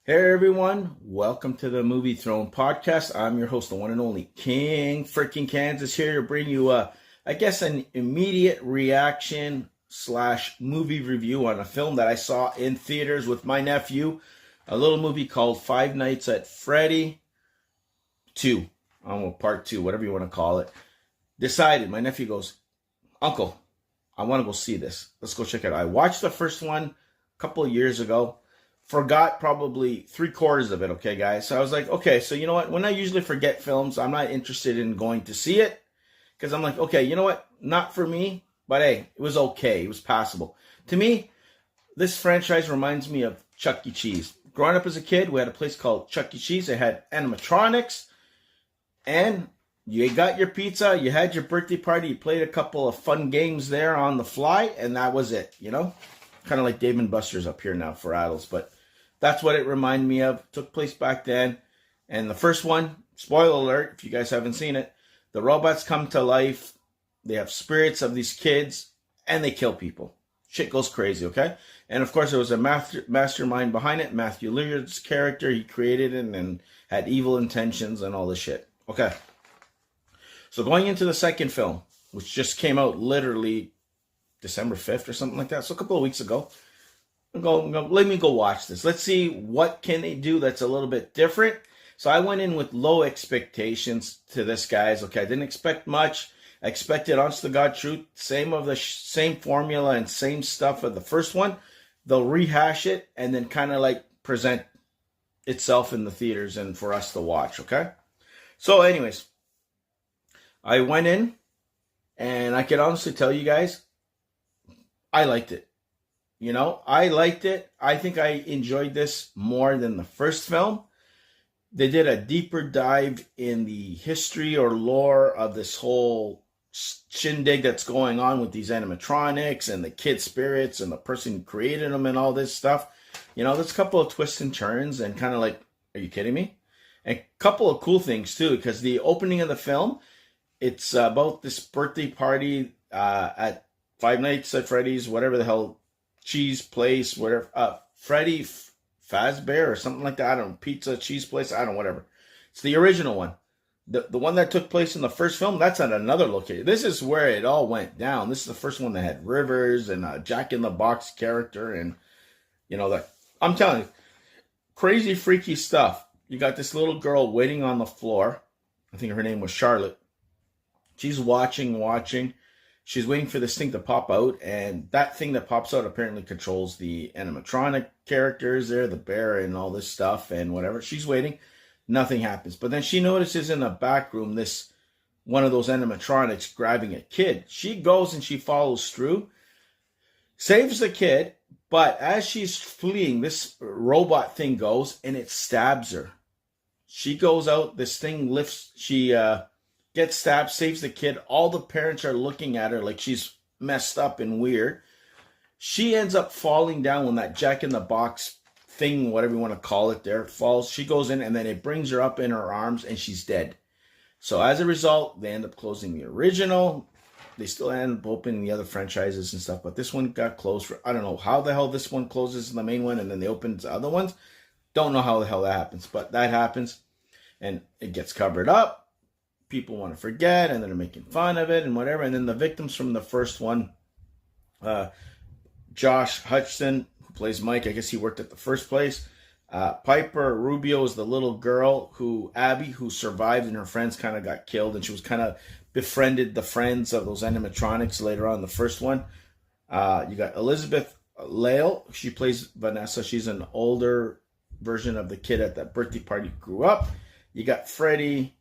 Hey everyone, welcome to the Movie Throne podcast. I'm your host, the one and only King freaking Kansas, here to bring you an immediate reaction slash movie review on a film that I saw in theaters with my nephew. A little movie called Five Nights at Freddy 2, part 2, whatever you want to call it. Decided, my nephew goes, Uncle, I want to go see this. Let's go check it out. I watched the first one a couple of years ago. Forgot probably 3/4 of it, okay, guys? So I was like, okay, so you know what? When I usually forget films, I'm not interested in going to see it because I'm like, okay, you know what? Not for me, but hey, it was okay. It was passable. To me, this franchise reminds me of Chuck E. Cheese. Growing up as a kid, we had a place called Chuck E. Cheese. They had animatronics, and you got your pizza, you had your birthday party, you played a couple of fun games there on the fly, and that was it, you know? Kind of like Dave and Buster's up here now for adults, but that's what it reminded me of. It took place back then. And the first one, spoiler alert, if you guys haven't seen it, the robots come to life. They have spirits of these kids, and they kill people. Shit goes crazy, okay? And of course, there was a mastermind behind it. Matthew Lillard's character, he created it and had evil intentions and all this shit. Okay. So going into the second film, which just came out literally December 5th or something like that, so a couple of weeks ago, let me go watch this. Let's see what can they do that's a little bit different. So I went in with low expectations to this, guys. Okay, I didn't expect much. I expected, honest to God truth, same formula and same stuff of the first one. They'll rehash it and then kind of like present itself in the theaters and for us to watch, okay? So anyways, I went in and I can honestly tell you guys, I liked it. You know, I liked it. I think I enjoyed this more than the first film. They did a deeper dive in the history or lore of this whole shindig that's going on with these animatronics and the kid spirits and the person who created them and all this stuff. You know, there's a couple of twists and turns and kind of like, are you kidding me? And a couple of cool things too, because the opening of the film, it's about this birthday party at Five Nights at Freddy's, whatever the hell, cheese place, whatever, Freddy Fazbear or something like that. I don't know, pizza, cheese place, I don't know, whatever. It's the original one. The one that took place in the first film, that's at another location. This is where it all went down. This is the first one that had Rivers and a Jack in the Box character, and you know that. I'm telling you, crazy, freaky stuff. You got this little girl waiting on the floor. I think her name was Charlotte. She's watching. She's waiting for this thing to pop out, and that thing that pops out apparently controls the animatronic characters there, the bear and all this stuff and whatever. She's waiting. Nothing happens. But then she notices in the back room this one of those animatronics grabbing a kid. She goes and she follows through, saves the kid, but as she's fleeing, this robot thing goes and it stabs her. She goes out, this thing lifts, she gets stabbed, saves the kid. All the parents are looking at her like she's messed up and weird. She ends up falling down when that Jack in the Box thing, whatever you want to call it there, falls. She goes in and then it brings her up in her arms and she's dead. So as a result, they end up closing the original. They still end up opening the other franchises and stuff, but this one got closed for, I don't know how the hell this one closes in the main one and then they open the other ones. Don't know how the hell that happens, but that happens and it gets covered up. People want to forget, and then they're making fun of it and whatever. And then the victims from the first one, Josh Hitcherson, who plays Mike, I guess he worked at the first place. Piper Rubio is the little girl Abby, who survived, and her friends kind of got killed, and she was kind of befriended the friends of those animatronics later on in the first one. You got Elizabeth Lail, she plays Vanessa. She's an older version of the kid at that birthday party who grew up. You got Freddie.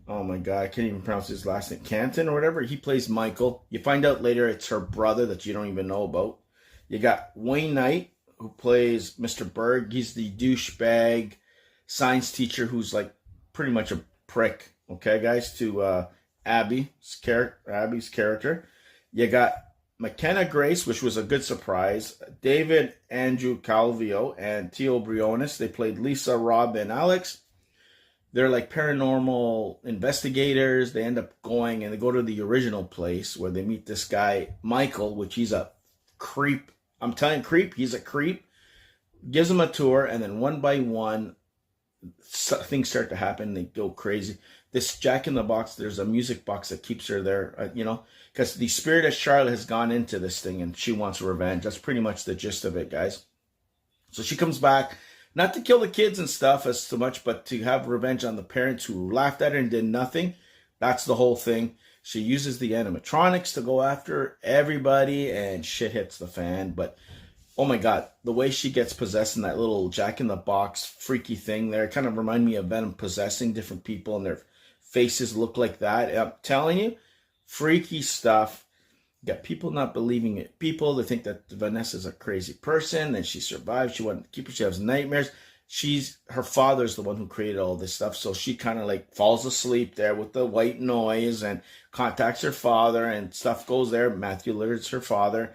Oh my God, I can't even pronounce his last name. Canton or whatever. He plays Michael. You find out later it's her brother that you don't even know about. You got Wayne Knight, who plays Mr. Berg. He's the douchebag science teacher who's like pretty much a prick. Okay, guys, to Abby's character. You got McKenna Grace, which was a good surprise. David Andrew Calvio and Tio Briones. They played Lisa, Rob, and Alex. They're like paranormal investigators. They end up going and they go to the original place where they meet this guy, Michael, which he's a creep. I'm telling you, creep. He's a creep. gives them a tour, and then one by one, things start to happen. They go crazy. This Jack in the Box, there's a music box that keeps her there, because the spirit of Charlotte has gone into this thing and she wants revenge. That's pretty much the gist of it, guys. So she comes back, not to kill the kids and stuff as so much, but to have revenge on the parents who laughed at her and did nothing. That's the whole thing. She uses the animatronics to go after everybody, and shit hits the fan. But oh my God, the way she gets possessed in that little Jack in the Box freaky thing there, it kind of remind me of Venom possessing different people, and their faces look like that. I'm telling you, freaky stuff. You got people not believing it. People that think that Vanessa's a crazy person, and she survived. She wanted to keep her. She has nightmares. Her father's the one who created all this stuff, so she kind of like falls asleep there with the white noise and contacts her father, and stuff goes there. Matthew Lillard's her father,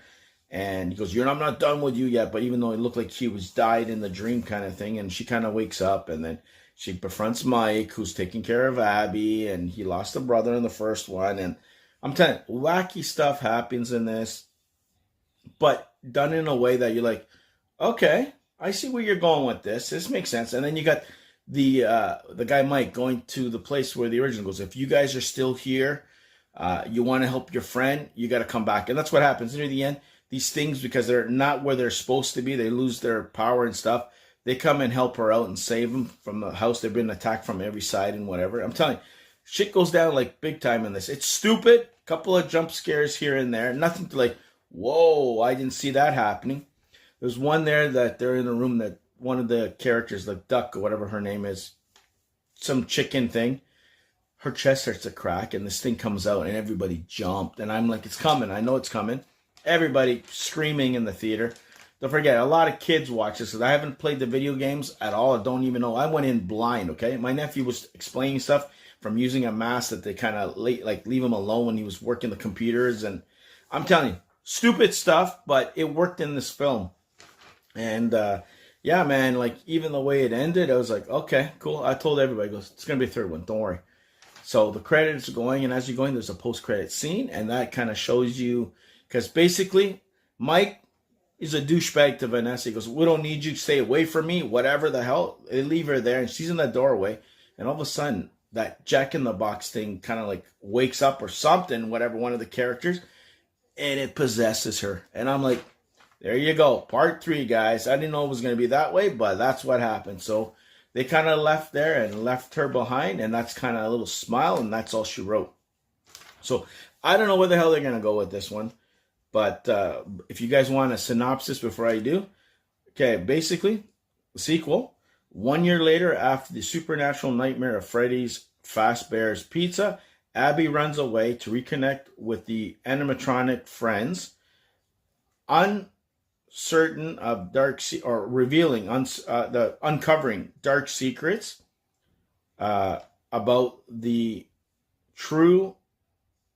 and he goes, I'm not done with you yet. But even though it looked like he was died in the dream kind of thing, and she kind of wakes up, and then she befronts Mike, who's taking care of Abby, and he lost a brother in the first one. And I'm telling you, wacky stuff happens in this, but done in a way that you're like, okay, I see where you're going with this. This makes sense. And then you got the guy Mike going to the place where the original goes. If you guys are still here, you want to help your friend, you got to come back. And that's what happens near the end. These things, because they're not where they're supposed to be, they lose their power and stuff. They come and help her out and save them from the house. They've been attacked from every side and whatever. I'm telling you, shit goes down like big time in this. It's stupid. Couple of jump scares here and there. Nothing to like, whoa, I didn't see that happening. There's one there that they're in a room that one of the characters, the duck or whatever her name is, some chicken thing, her chest starts to crack and this thing comes out and everybody jumped. And I'm like, it's coming. I know it's coming. Everybody screaming in the theater. Don't forget, a lot of kids watch this. I haven't played the video games at all. I don't even know. I went in blind, okay? My nephew was explaining stuff from using a mask that they kind of leave him alone when he was working the computers. And I'm telling you, stupid stuff, but it worked in this film. And yeah, man, like even the way it ended, I was like, okay, cool. I told everybody, it's going to be a third one. Don't worry. So the credits are going, and as you're going, there's a post-credit scene, and that kind of shows you, because basically, Mike is a douchebag to Vanessa. He goes, we don't need you, stay away from me, whatever the hell. They leave her there, and she's in the doorway, and all of a sudden, that Jack in the Box thing kind of like wakes up or something, whatever, one of the characters, and it possesses her. And I'm like, there you go, part 3, guys. I didn't know it was going to be that way, but that's what happened. So they kind of left there and left her behind, and that's kind of a little smile, and that's all she wrote. So I don't know where the hell they're going to go with this one. But if you guys want a synopsis before I do, okay, basically, the sequel, 1 year later after the supernatural nightmare of Freddy's Fazbear's Pizza, Abby runs away to reconnect with the animatronic friends, uncertain of uncovering dark secrets about the true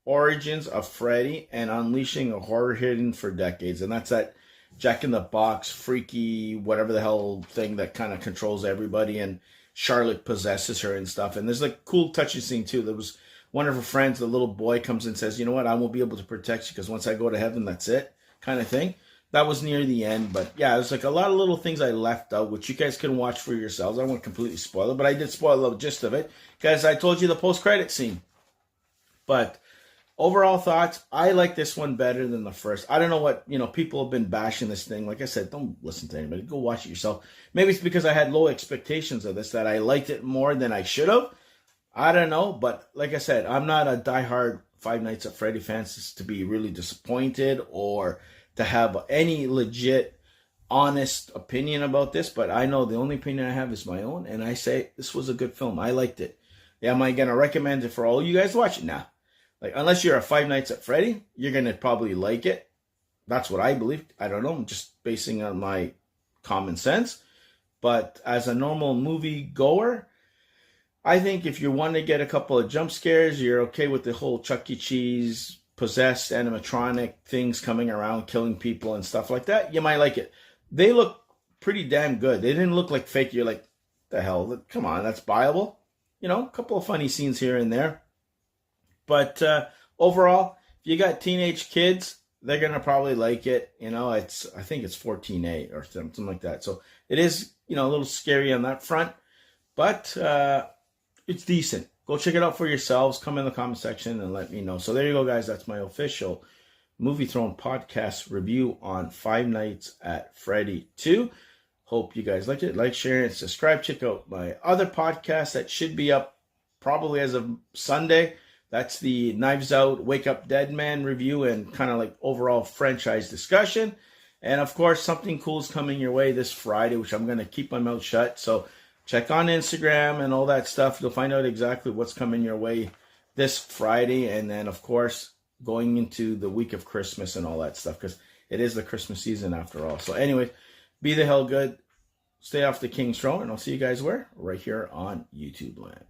origins of Freddy and unleashing a horror hidden for decades. And that's that Jack in the Box, freaky, whatever the hell thing that kind of controls everybody, and Charlotte possesses her and stuff. And there's like cool touching scene too. There was one of her friends, the little boy, comes and says, you know what, I won't be able to protect you because once I go to heaven, that's it, kind of thing. That was near the end. But yeah, there's like a lot of little things I left out, which you guys can watch for yourselves. I won't completely spoil it, but I did spoil the gist of it because I told you the post-credit scene. But overall thoughts, I like this one better than the first. I don't know what, people have been bashing this thing. Like I said, don't listen to anybody. Go watch it yourself. Maybe it's because I had low expectations of this that I liked it more than I should have. I don't know. But like I said, I'm not a diehard Five Nights at Freddy fan to be really disappointed or to have any legit, honest opinion about this. But I know the only opinion I have is my own. And I say this was a good film. I liked it. Yeah, am I going to recommend it for all you guys to watch it? Nah. Like, unless you're a Five Nights at Freddy, you're going to probably like it. That's what I believe. I don't know. I'm just basing on my common sense. But as a normal movie goer, I think if you want to get a couple of jump scares, you're okay with the whole Chuck E. Cheese, possessed animatronic things coming around, killing people and stuff like that, you might like it. They look pretty damn good. They didn't look like fake. You're like, the hell? Come on, that's buyable. A couple of funny scenes here and there. But overall, if you got teenage kids, they're going to probably like it. You know, I think it's 14A or something like that. So it is, you know, a little scary on that front, but it's decent. Go check it out for yourselves. Come in the comment section and let me know. So there you go, guys. That's my official Movie Throne podcast review on Five Nights at Freddy 2. Hope you guys liked it. Like, share, and subscribe. Check out my other podcast that should be up probably as of Sunday. That's the Knives Out, Wake Up Dead Man review and kind of like overall franchise discussion. And of course, something cool is coming your way this Friday, which I'm going to keep my mouth shut. So check on Instagram and all that stuff. You'll find out exactly what's coming your way this Friday. And then, of course, going into the week of Christmas and all that stuff, because it is the Christmas season after all. So anyway, be the hell good. Stay off the King's Throne, and I'll see you guys where? Right here on YouTube land.